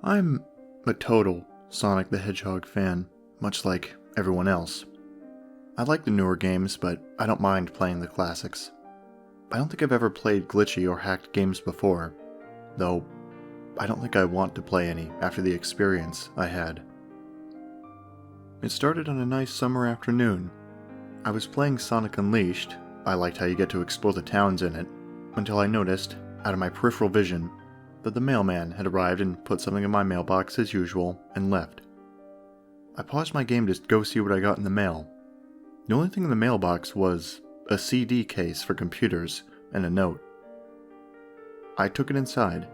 I'm a total Sonic the Hedgehog fan, much like everyone else. I like the newer games, but I don't mind playing the classics. I don't think I've ever played glitchy or hacked games before, though I don't think I want to play any after the experience I had. It started on a nice summer afternoon. I was playing Sonic Unleashed. I liked how you get to explore the towns in it, until I noticed, out of my peripheral vision, that the mailman had arrived and put something in my mailbox as usual and left. I paused my game to go see what I got in the mail. The only thing in the mailbox was a CD case for computers and a note. I took it inside.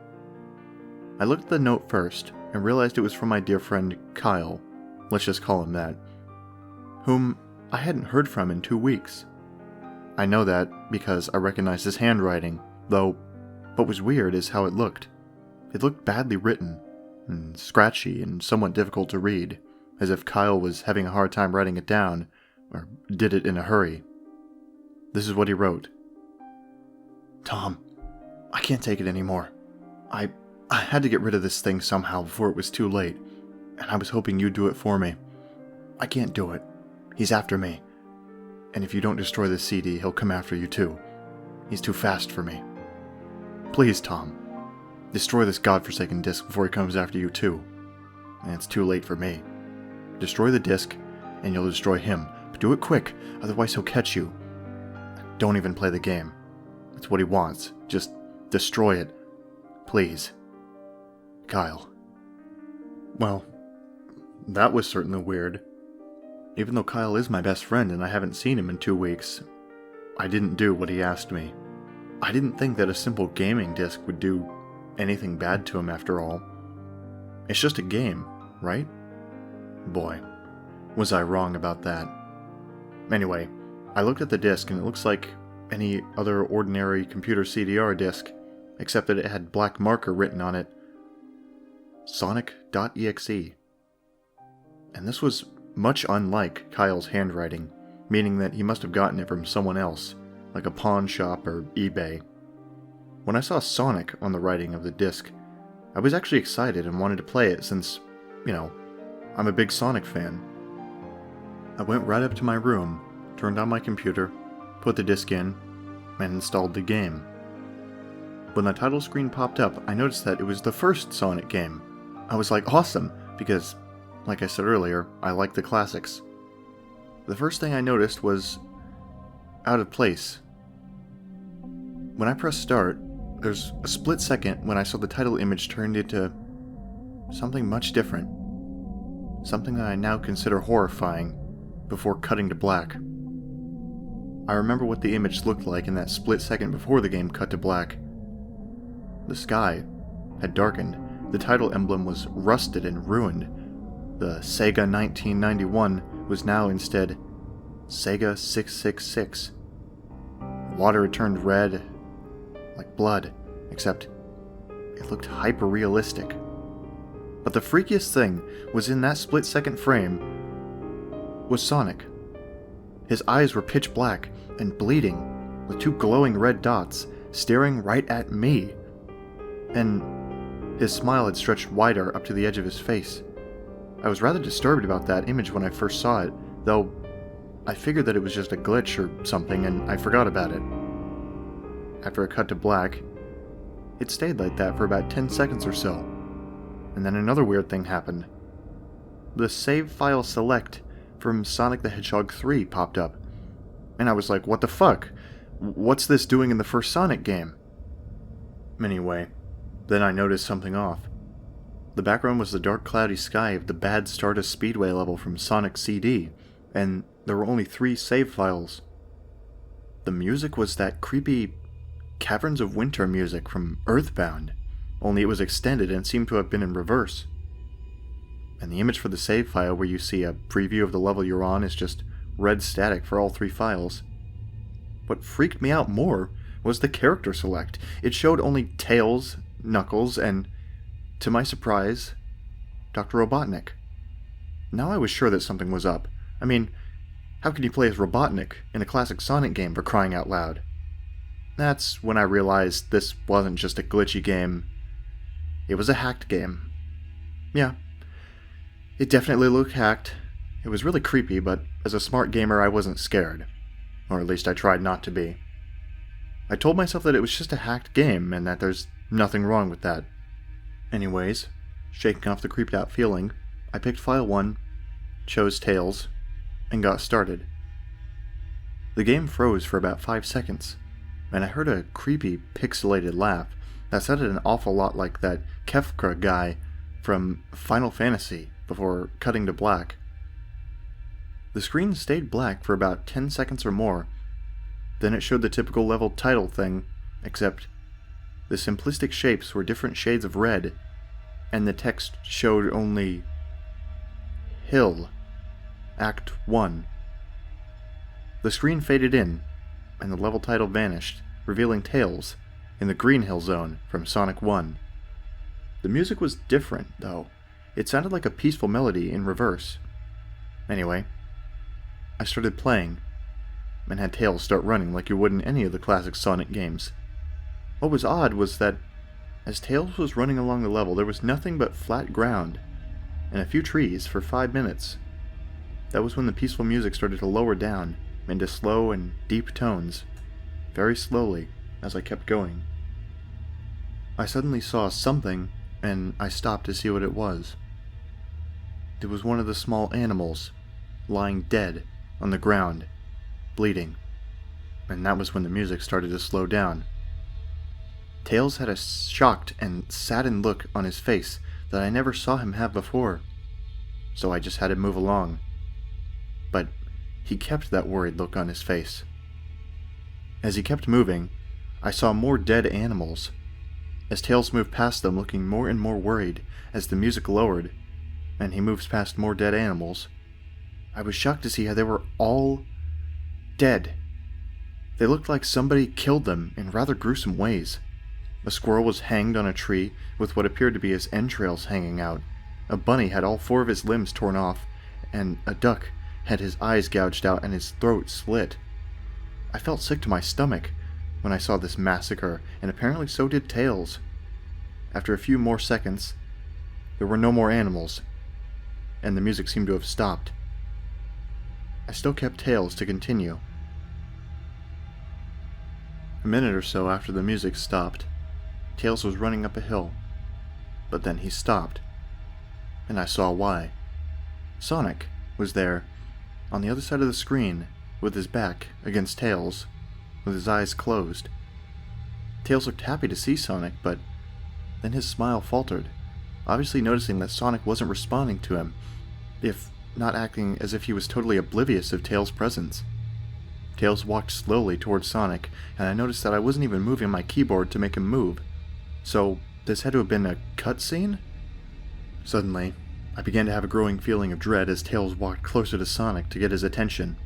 I looked at the note first and realized it was from my dear friend Kyle, let's just call him that, whom I hadn't heard from in 2 weeks. I know that because I recognized his handwriting, though what was weird is how it looked. It looked badly written, and scratchy and somewhat difficult to read, as if Kyle was having a hard time writing it down, or did it in a hurry. This is what he wrote. "Tom, I can't take it anymore. I had to get rid of this thing somehow before it was too late, and I was hoping you'd do it for me. I can't do it. He's after me. And if you don't destroy this CD, he'll come after you too. He's too fast for me. Please, Tom, destroy this godforsaken disc before he comes after you too. And it's too late for me. Destroy the disc, and you'll destroy him. But do it quick, otherwise he'll catch you. Don't even play the game. It's what he wants. Just destroy it. Please. Kyle." Well, that was certainly weird. Even though Kyle is my best friend and I haven't seen him in 2 weeks, I didn't do what he asked me. I didn't think that a simple gaming disc would do anything bad to him after all. It's just a game, right? Boy, was I wrong about that. Anyway, I looked at the disc and it looks like any other ordinary computer CDR disc, except that it had black marker written on it, Sonic.exe. And this was much unlike Kyle's handwriting, meaning that he must have gotten it from someone else, like a pawn shop or eBay. When I saw Sonic on the writing of the disc, I was actually excited and wanted to play it since, I'm a big Sonic fan. I went right up to my room, turned on my computer, put the disc in, and installed the game. When the title screen popped up, I noticed that it was the first Sonic game. I was like, awesome, because, like I said earlier, I like the classics. The first thing I noticed was out of place. When I pressed start, there's a split second when I saw the title image turned into something much different. Something that I now consider horrifying, before cutting to black. I remember what the image looked like in that split second before the game cut to black. The sky had darkened. The title emblem was rusted and ruined. The Sega 1991 was now instead Sega 666. Water had turned red, like blood, except it looked hyper-realistic. But the freakiest thing was in that split-second frame was Sonic. His eyes were pitch black and bleeding, with 2 glowing red dots staring right at me. And his smile had stretched wider up to the edge of his face. I was rather disturbed about that image when I first saw it, though I figured that it was just a glitch or something and I forgot about it. After it cut to black, it stayed like that for about 10 seconds or so. And then another weird thing happened. The save file select from Sonic the Hedgehog 3 popped up. And I was like, what the fuck? What's this doing in the first Sonic game? Anyway, then I noticed something off. The background was the dark cloudy sky of the bad Stardust Speedway level from Sonic CD, and there were only 3 save files. The music was that creepy Caverns of Winter music from Earthbound, only it was extended and seemed to have been in reverse. And the image for the save file where you see a preview of the level you're on is just red static for all 3 files. What freaked me out more was the character select. It showed only Tails, Knuckles, and, to my surprise, Dr. Robotnik. Now I was sure that something was up. I mean, how could you play as Robotnik in a classic Sonic game, for crying out loud? That's when I realized this wasn't just a glitchy game. It was a hacked game. Yeah, it definitely looked hacked. It was really creepy, but as a smart gamer I wasn't scared. Or at least I tried not to be. I told myself that it was just a hacked game and that there's nothing wrong with that. Anyways, shaking off the creeped out feeling, I picked File 1, chose Tails, and got started. The game froze for about 5 seconds, and I heard a creepy, pixelated laugh that sounded an awful lot like that Kefka guy from Final Fantasy before cutting to black. The screen stayed black for about 10 seconds or more. Then it showed the typical level title thing, except the simplistic shapes were different shades of red, and the text showed only Hill, Act 1. The screen faded in, and the level title vanished, revealing Tails in the Green Hill Zone from Sonic 1. The music was different, though. It sounded like a peaceful melody in reverse. Anyway, I started playing, and had Tails start running like you would in any of the classic Sonic games. What was odd was that, as Tails was running along the level, there was nothing but flat ground, and a few trees for 5 minutes. That was when the peaceful music started to lower down into slow and deep tones, very slowly, as I kept going. I suddenly saw something, and I stopped to see what it was. It was one of the small animals, lying dead on the ground, bleeding, and that was when the music started to slow down. Tails had a shocked and saddened look on his face that I never saw him have before, so I just had to move along. But he kept that worried look on his face. As he kept moving, I saw more dead animals. As Tails moved past them, looking more and more worried as the music lowered, and he moves past more dead animals, I was shocked to see how they were all dead. They looked like somebody killed them in rather gruesome ways. A squirrel was hanged on a tree with what appeared to be his entrails hanging out. A bunny had all 4 of his limbs torn off, and a duck had his eyes gouged out and his throat slit. I felt sick to my stomach when I saw this massacre, and apparently so did Tails. After a few more seconds, there were no more animals, and the music seemed to have stopped. I still kept Tails to continue. A minute or so after the music stopped, Tails was running up a hill, but then he stopped, and I saw why. Sonic was there, on the other side of the screen, with his back against Tails, with his eyes closed. Tails looked happy to see Sonic, but then his smile faltered, obviously noticing that Sonic wasn't responding to him, if not acting as if he was totally oblivious of Tails' presence. Tails walked slowly towards Sonic, and I noticed that I wasn't even moving my keyboard to make him move. So, this had to have been a cutscene? Suddenly, I began to have a growing feeling of dread as Tails walked closer to Sonic to get his attention.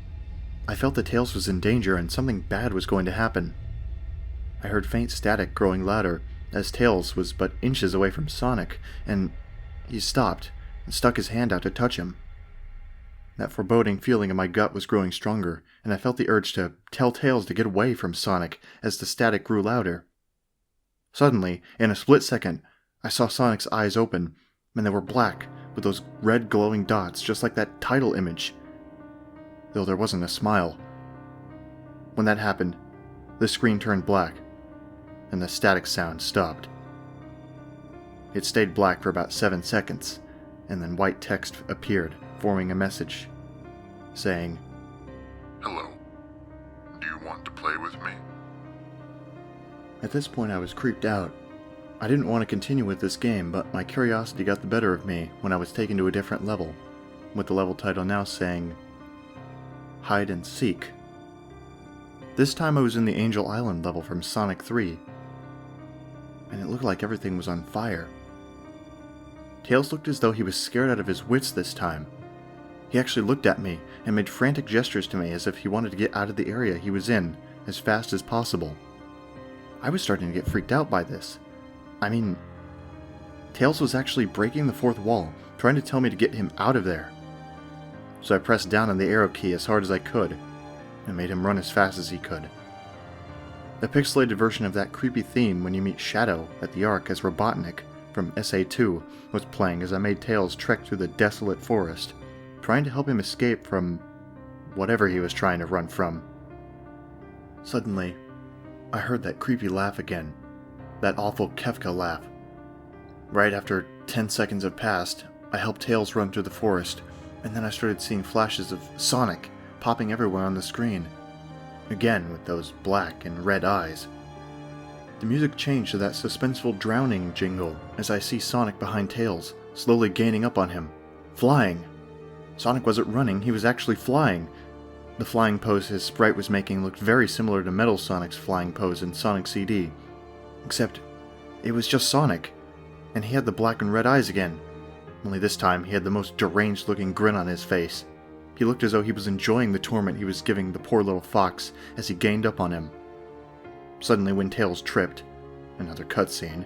I felt that Tails was in danger and something bad was going to happen. I heard faint static growing louder as Tails was but inches away from Sonic, and he stopped and stuck his hand out to touch him. That foreboding feeling in my gut was growing stronger, and I felt the urge to tell Tails to get away from Sonic as the static grew louder. Suddenly, in a split second, I saw Sonic's eyes open, and they were black, with those red glowing dots just like that title image, though there wasn't a smile. When that happened, the screen turned black, and the static sound stopped. It stayed black for about 7 seconds, and then white text appeared, forming a message, saying, "Hello. Do you want to play with me?" At this point I was creeped out. I didn't want to continue with this game, but my curiosity got the better of me when I was taken to a different level, with the level title now saying, Hide and Seek. This time I was in the Angel Island level from Sonic 3, and it looked like everything was on fire. Tails looked as though he was scared out of his wits this time. He actually looked at me and made frantic gestures to me as if he wanted to get out of the area he was in as fast as possible. I was starting to get freaked out by this. I mean, Tails was actually breaking the fourth wall, trying to tell me to get him out of there. So I pressed down on the arrow key as hard as I could, and made him run as fast as he could. The pixelated version of that creepy theme when you meet Shadow at the Ark as Robotnik from SA2 was playing as I made Tails trek through the desolate forest, trying to help him escape from whatever he was trying to run from. Suddenly, I heard that creepy laugh again, that awful Kefka laugh. Right after 10 seconds had passed, I helped Tails run through the forest, and then I started seeing flashes of Sonic popping everywhere on the screen, again with those black and red eyes. The music changed to that suspenseful drowning jingle as I see Sonic behind Tails, slowly gaining up on him, flying. Sonic wasn't running, he was actually flying. The flying pose his sprite was making looked very similar to Metal Sonic's flying pose in Sonic CD, except it was just Sonic, and he had the black and red eyes again, only this time he had the most deranged looking grin on his face. He looked as though he was enjoying the torment he was giving the poor little fox as he gained up on him. Suddenly, when Tails tripped, another cutscene,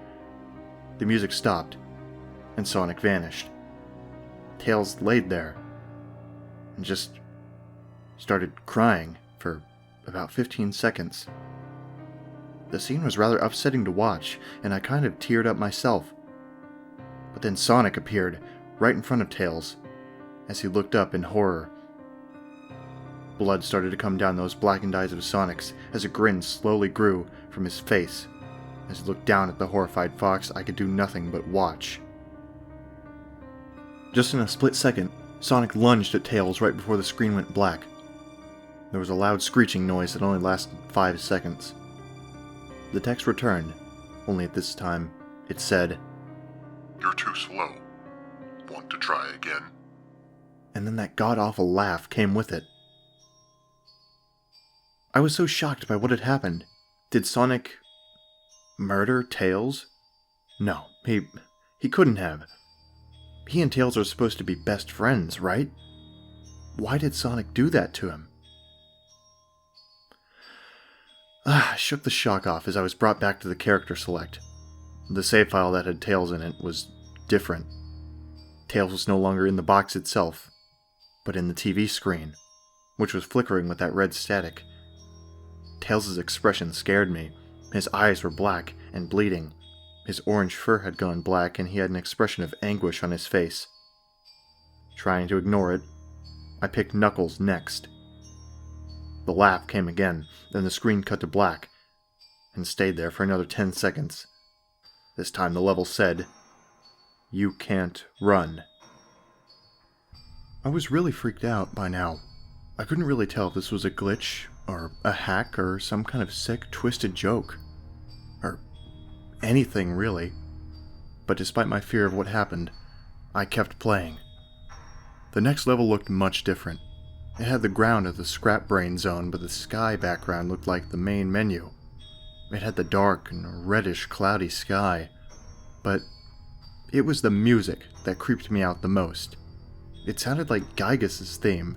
the music stopped, and Sonic vanished. Tails laid there, and just started crying for about 15 seconds. The scene was rather upsetting to watch, and I kind of teared up myself. But then Sonic appeared, right in front of Tails, as he looked up in horror. Blood started to come down those blackened eyes of Sonic's as a grin slowly grew from his face. As he looked down at the horrified fox, I could do nothing but watch. Just in a split second, Sonic lunged at Tails right before the screen went black. There was a loud screeching noise that only lasted 5 seconds. The text returned, only at this time it said, "You're too slow. Want to try again?" And then that god-awful laugh came with it. I was so shocked by what had happened. Did Sonic murder Tails? No, he couldn't have. He and Tails are supposed to be best friends, right? Why did Sonic do that to him? I shook the shock off as I was brought back to the character select. The save file that had Tails in it was different. Tails was no longer in the box itself, but in the TV screen, which was flickering with that red static. Tails' expression scared me. His eyes were black and bleeding. His orange fur had gone black, and he had an expression of anguish on his face. Trying to ignore it, I picked Knuckles next. The laugh came again, then the screen cut to black, and stayed there for another 10 seconds. This time the level said, "You can't run." I was really freaked out by now. I couldn't really tell if this was a glitch, or a hack, or some kind of sick, twisted joke. Or anything, really. But despite my fear of what happened, I kept playing. The next level looked much different. It had the ground of the Scrap Brain Zone, but the sky background looked like the main menu. It had the dark and reddish cloudy sky. But it was the music that creeped me out the most. It sounded like Gygus' theme,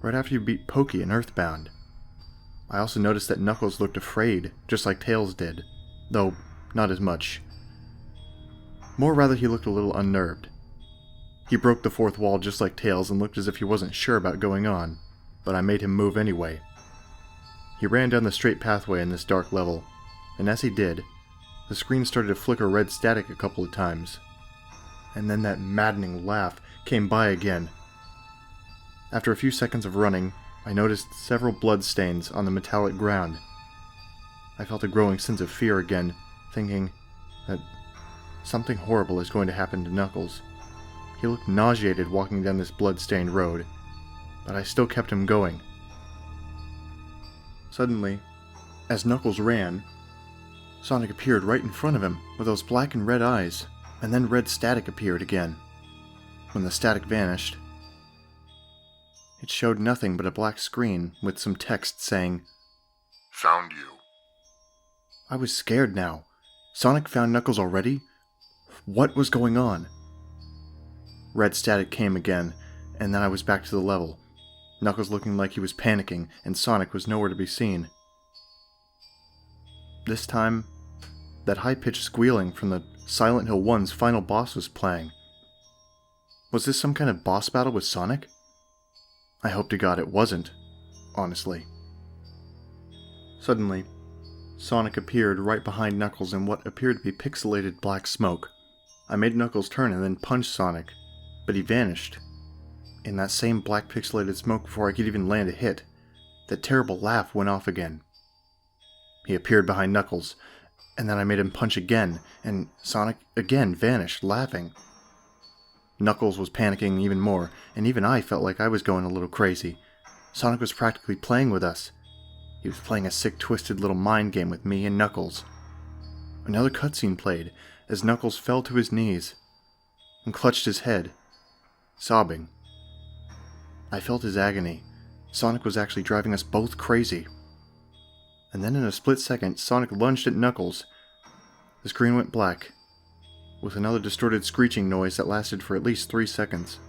right after you beat Pokey in Earthbound. I also noticed that Knuckles looked afraid, just like Tails did, though not as much. More rather, he looked a little unnerved. He broke the fourth wall just like Tails and looked as if he wasn't sure about going on, but I made him move anyway. He ran down the straight pathway in this dark level, and as he did, the screen started to flicker red static a couple of times. And then that maddening laugh came by again. After a few seconds of running, I noticed several blood stains on the metallic ground. I felt a growing sense of fear again, thinking that something horrible is going to happen to Knuckles. He looked nauseated walking down this blood-stained road, but I still kept him going. Suddenly, as Knuckles ran, Sonic appeared right in front of him with those black and red eyes, and then red static appeared again. When the static vanished, it showed nothing but a black screen with some text saying, "Found you." I was scared now. Sonic found Knuckles already? What was going on? Red static came again, and then I was back to the level. Knuckles looking like he was panicking, and Sonic was nowhere to be seen. This time, that high-pitched squealing from the Silent Hill 1's final boss was playing. Was this some kind of boss battle with Sonic? I hope to God it wasn't, honestly. Suddenly, Sonic appeared right behind Knuckles in what appeared to be pixelated black smoke. I made Knuckles turn and then punched Sonic, but he vanished. In that same black pixelated smoke before I could even land a hit, that terrible laugh went off again. He appeared behind Knuckles, and then I made him punch again, and Sonic again vanished, laughing. Knuckles was panicking even more, and even I felt like I was going a little crazy. Sonic was practically playing with us. He was playing a sick, twisted little mind game with me and Knuckles. Another cutscene played, as Knuckles fell to his knees and clutched his head, sobbing. I felt his agony. Sonic was actually driving us both crazy. And then in a split second, Sonic lunged at Knuckles. The screen went black, with another distorted screeching noise that lasted for at least 3 seconds.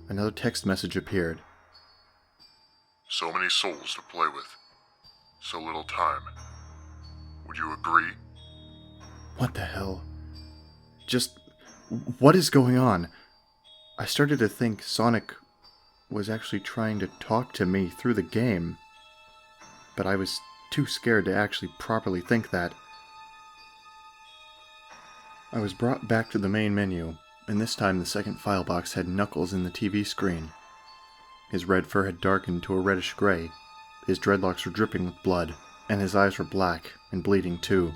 Another text message appeared. So many souls to play with. So little time. Would you agree? What the hell? Just, what is going on? I started to think Sonic was actually trying to talk to me through the game, but I was too scared to actually properly think that. I was brought back to the main menu, and this time the second file box had Knuckles in the TV screen. His red fur had darkened to a reddish gray, his dreadlocks were dripping with blood, and his eyes were black and bleeding too,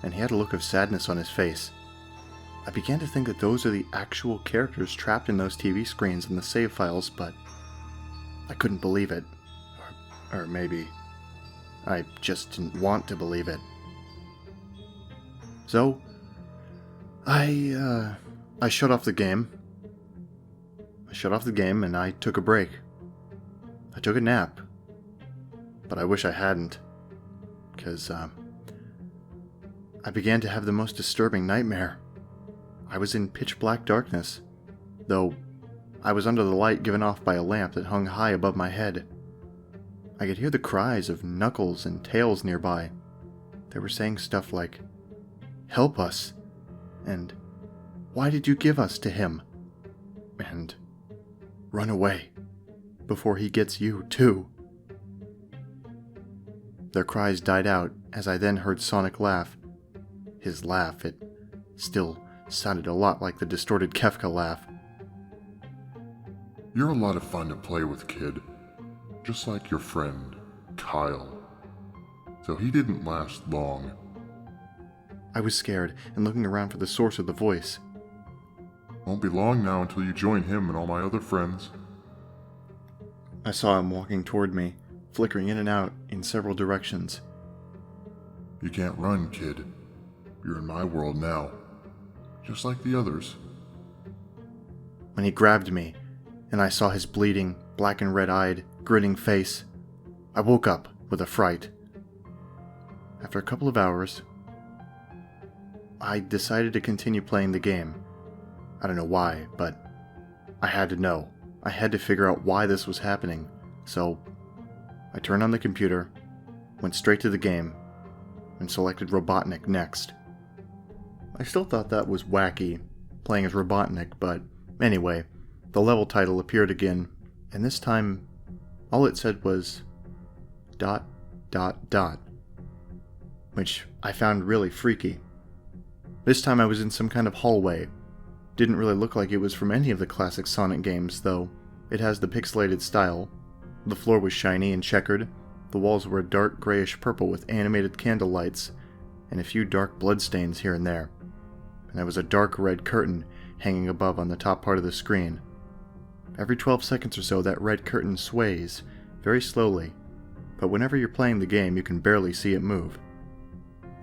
and he had a look of sadness on his face. I began to think that those are the actual characters trapped in those TV screens in the save files, but I couldn't believe it. Or maybe I just didn't want to believe it. So, I shut off the game. I shut off the game and I took a break. I took a nap. But I wish I hadn't. Because, I began to have the most disturbing nightmare. I was in pitch black darkness, though I was under the light given off by a lamp that hung high above my head. I could hear the cries of Knuckles and Tails nearby. They were saying stuff like, "Help us," and "Why did you give us to him?" and "Run away, before he gets you too." Their cries died out as I then heard Sonic laugh. His laugh, it still sounded a lot like the distorted Kefka laugh. You're a lot of fun to play with, kid. Just like your friend, Kyle. Though he didn't last long. I was scared and looking around for the source of the voice. Won't be long now until you join him and all my other friends. I saw him walking toward me, flickering in and out in several directions. You can't run, kid. You're in my world now. Just like the others. When he grabbed me, and I saw his bleeding, black and red-eyed, grinning face, I woke up with a fright. After a couple of hours, I decided to continue playing the game. I don't know why, but I had to know. I had to figure out why this was happening, so I turned on the computer, went straight to the game, and selected Robotnik next. I still thought that was wacky, playing as Robotnik, but anyway, the level title appeared again, and this time, all it said was ... which I found really freaky. This time I was in some kind of hallway. Didn't really look like it was from any of the classic Sonic games, though it has the pixelated style. The floor was shiny and checkered, the walls were a dark grayish purple with animated candle lights, and a few dark bloodstains here and there. And there was a dark red curtain hanging above on the top part of the screen. Every 12 seconds or so that red curtain sways, very slowly, but whenever you're playing the game you can barely see it move.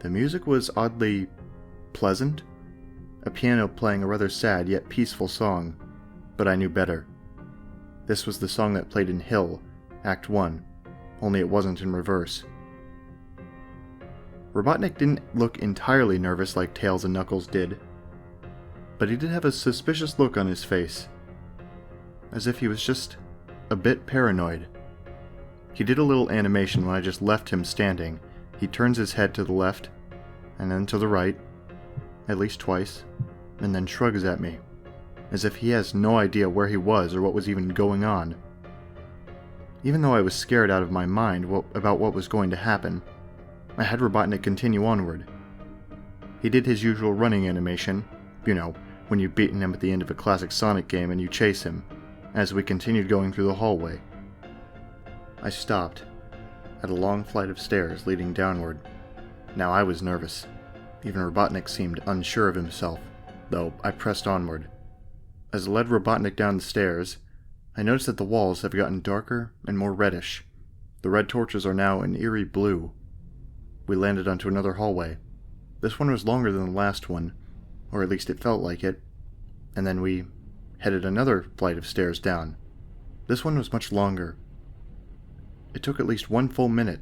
The music was oddly pleasant, a piano playing a rather sad yet peaceful song, but I knew better. This was the song that played in Hill, Act 1, only it wasn't in reverse. Robotnik didn't look entirely nervous like Tails and Knuckles did, but he did have a suspicious look on his face, as if he was just a bit paranoid. He did a little animation when I just left him standing. He turns his head to the left, and then to the right, at least twice, and then shrugs at me, as if he has no idea where he was or what was even going on. Even though I was scared out of my mind about what was going to happen, I had Robotnik continue onward. He did his usual running animation, You know, when you've beaten him at the end of a classic Sonic game and you chase him, as we continued going through the hallway. I stopped at a long flight of stairs leading downward. Now I was nervous. Even Robotnik seemed unsure of himself, though I pressed onward. As I led Robotnik down the stairs, I noticed that the walls have gotten darker and more reddish. The red torches are now an eerie blue. We landed onto another hallway. This one was longer than the last one, or at least it felt like it, and then we headed another flight of stairs down. This one was much longer. It took at least 1 full minute.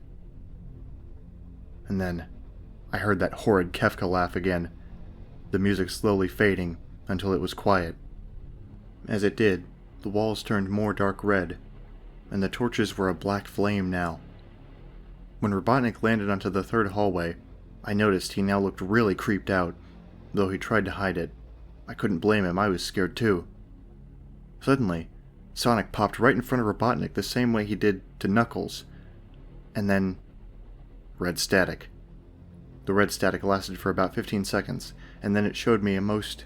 And then I heard that horrid Kefka laugh again, the music slowly fading until it was quiet. As it did, the walls turned more dark red, and the torches were a black flame now. When Robotnik landed onto the third hallway, I noticed he now looked really creeped out, though he tried to hide it. I couldn't blame him, I was scared too. Suddenly, Sonic popped right in front of Robotnik the same way he did to Knuckles, and then red static. The red static lasted for about 15 seconds, and then it showed me a most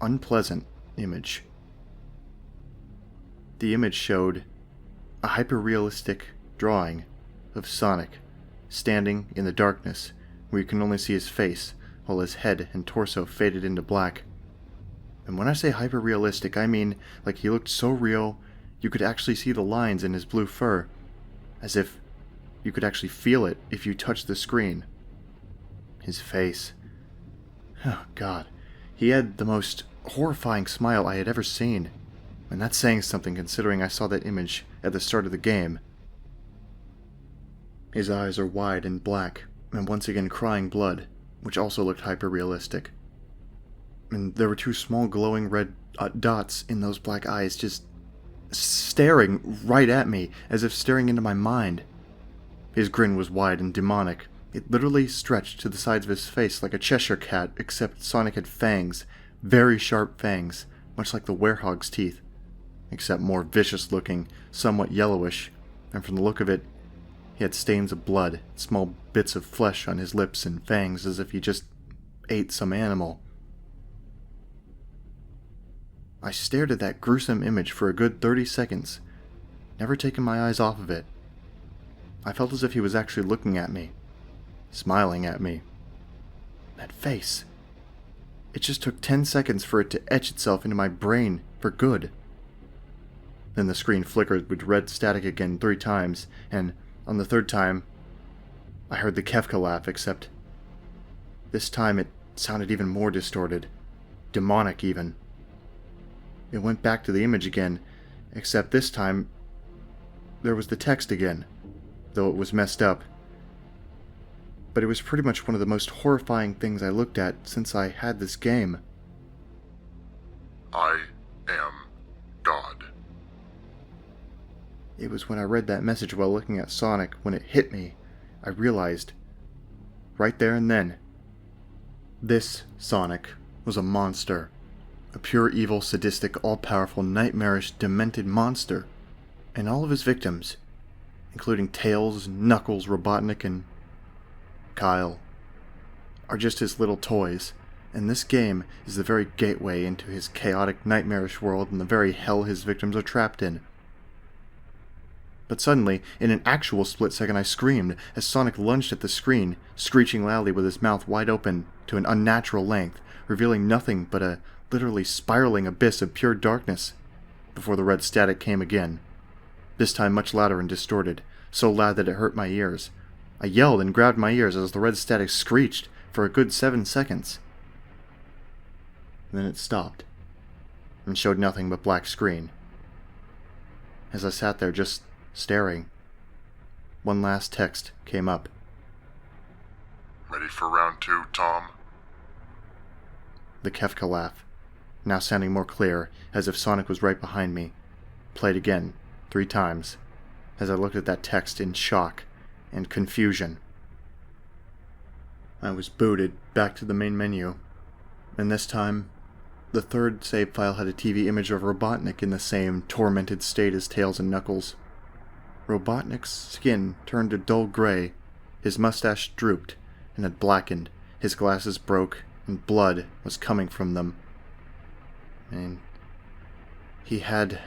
unpleasant image. The image showed a hyper-realistic drawing of Sonic standing in the darkness where you can only see his face while his head and torso faded into black. And when I say hyper-realistic, I mean like he looked so real you could actually see the lines in his blue fur, as if you could actually feel it if you touched the screen. His face. Oh God, he had the most horrifying smile I had ever seen, and that's saying something considering I saw that image at the start of the game. His eyes are wide and black, and once again crying blood, which also looked hyper-realistic. And there were 2 small glowing red dots in those black eyes just staring right at me, as if staring into my mind. His grin was wide and demonic. It literally stretched to the sides of his face like a Cheshire cat, except Sonic had fangs, very sharp fangs, much like the werehog's teeth, except more vicious looking, somewhat yellowish, and from the look of it, he had stains of blood, small bits of flesh on his lips and fangs as if he just ate some animal. I stared at that gruesome image for a good 30 seconds, never taking my eyes off of it. I felt as if he was actually looking at me, smiling at me. That face. It just took 10 seconds for it to etch itself into my brain for good. Then the screen flickered with red static again 3 times, and on the 3rd time, I heard the Kefka laugh, except this time it sounded even more distorted, demonic even. It went back to the image again, except this time there was the text again, though it was messed up. But it was pretty much one of the most horrifying things I looked at since I had this game. I am God. It was when I read that message while looking at Sonic, when it hit me, I realized, right there and then, this Sonic was a monster. A pure evil, sadistic, all-powerful, nightmarish, demented monster. And all of his victims, including Tails, Knuckles, Robotnik, and Kyle, are just his little toys, and this game is the very gateway into his chaotic, nightmarish world and the very hell his victims are trapped in. But suddenly, in an actual split second, I screamed as Sonic lunged at the screen, screeching loudly with his mouth wide open to an unnatural length, revealing nothing but a literally spiraling abyss of pure darkness, before the red static came again, this time much louder and distorted, so loud that it hurt my ears. I yelled and grabbed my ears as the red static screeched for a good 7 seconds. Then it stopped, and showed nothing but black screen. As I sat there just staring, one last text came up. Ready for round 2, Tom? The Kefka laugh, now sounding more clear, as if Sonic was right behind me, played again, 3 times, as I looked at that text in shock and confusion. I was booted back to the main menu, and this time, the 3rd save file had a TV image of Robotnik in the same tormented state as Tails and Knuckles. Robotnik's skin turned a dull gray, his mustache drooped and had blackened, his glasses broke, and blood was coming from them. And he had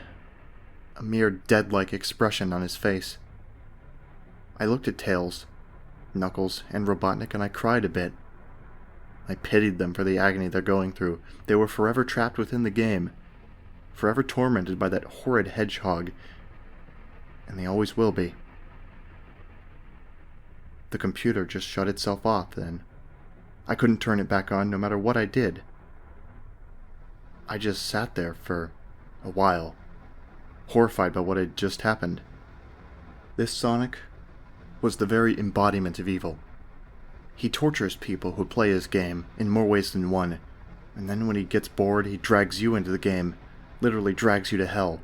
a mere dead-like expression on his face. I looked at Tails, Knuckles, and Robotnik, and I cried a bit. I pitied them for the agony they're going through. They were forever trapped within the game, forever tormented by that horrid hedgehog, and they always will be. The computer just shut itself off then. I couldn't turn it back on no matter what I did. I just sat there for a while, horrified by what had just happened. This Sonic was the very embodiment of evil. He tortures people who play his game in more ways than one, and then when he gets bored, he drags you into the game, literally drags you to hell,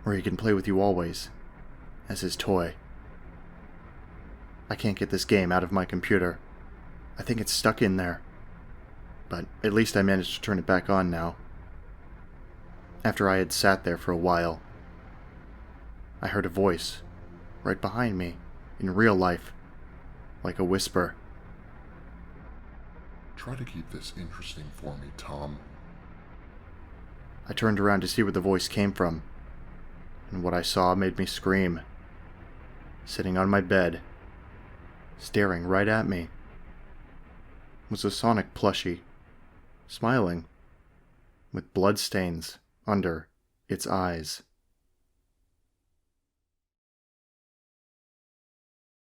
where he can play with you always, as his toy. I can't get this game out of my computer. I think it's stuck in there. But at least I managed to turn it back on now. After I had sat there for a while, I heard a voice right behind me, in real life, like a whisper. Try to keep this interesting for me, Tom. I turned around to see where the voice came from, and what I saw made me scream. Sitting on my bed, staring right at me, was a Sonic plushie, smiling, with blood stains under its eyes.